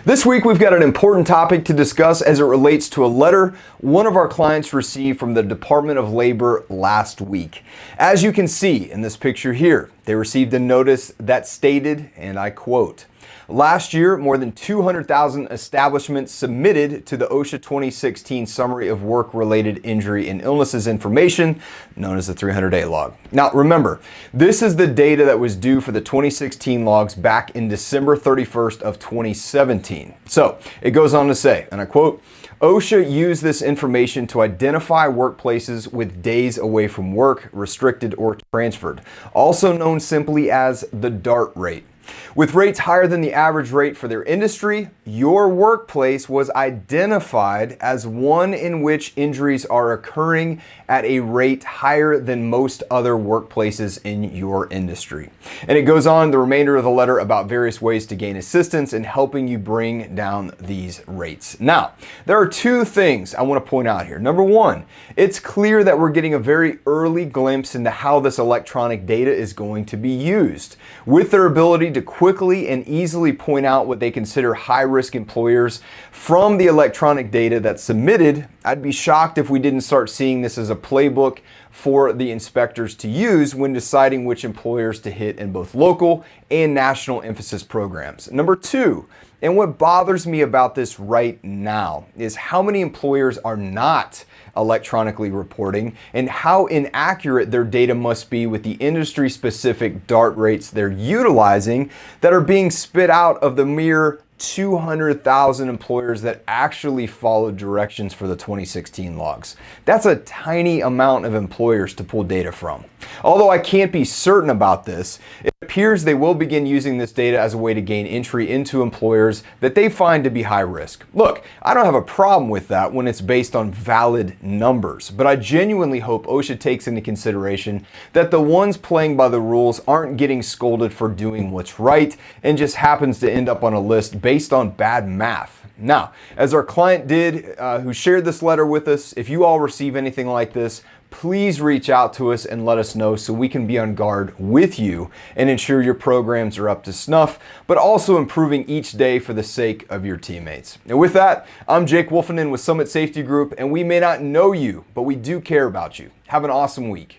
This week we've got an important topic to discuss as it relates to a letter one of our clients received from the Department of Labor last week. As you can see in this picture here, they received a notice that stated, and I quote, "Last year, more than 200,000 establishments submitted to the OSHA 2016 Summary of Work-Related Injury and Illnesses Information, known as the 300-day log." Now, remember, this is the data that was due for the 2016 logs back in December 31st of 2017. So, it goes on to say, and I quote, "OSHA used this information to identify workplaces with days away from work, restricted or transferred, also known simply as the DART rate. With rates higher than the average rate for their industry, your workplace was identified as one in which injuries are occurring at a rate higher than most other workplaces in your industry." And it goes on the remainder of the letter about various ways to gain assistance in helping you bring down these rates. Now, there are two things I want to point out here. Number one, it's clear that we're getting a very early glimpse into how this electronic data is going to be used. With their ability to quickly and easily point out what they consider high-risk employers from the electronic data that's submitted, I'd be shocked if we didn't start seeing this as a playbook for the inspectors to use when deciding which employers to hit in both local and national emphasis programs. Number two, and what bothers me about this right now, is how many employers are not electronically reporting and how inaccurate their data must be with the industry-specific DART rates they're utilizing that are being spit out of the mere 200,000 employers that actually followed directions for the 2016 logs. That's a tiny amount of employers to pull data from. Although I can't be certain about this, it appears they will begin using this data as a way to gain entry into employers that they find to be high risk. Look, I don't have a problem with that when it's based on valid numbers, but I genuinely hope OSHA takes into consideration that the ones playing by the rules aren't getting scolded for doing what's right and just happens to end up on a list based on bad math. Now, as our client did, who shared this letter with us, if you all receive anything like this, please reach out to us and let us know so we can be on guard with you and ensure your programs are up to snuff, but also improving each day for the sake of your teammates. And with that, I'm Jake Wolfenden with Summit Safety Group, and we may not know you, but we do care about you. Have an awesome week.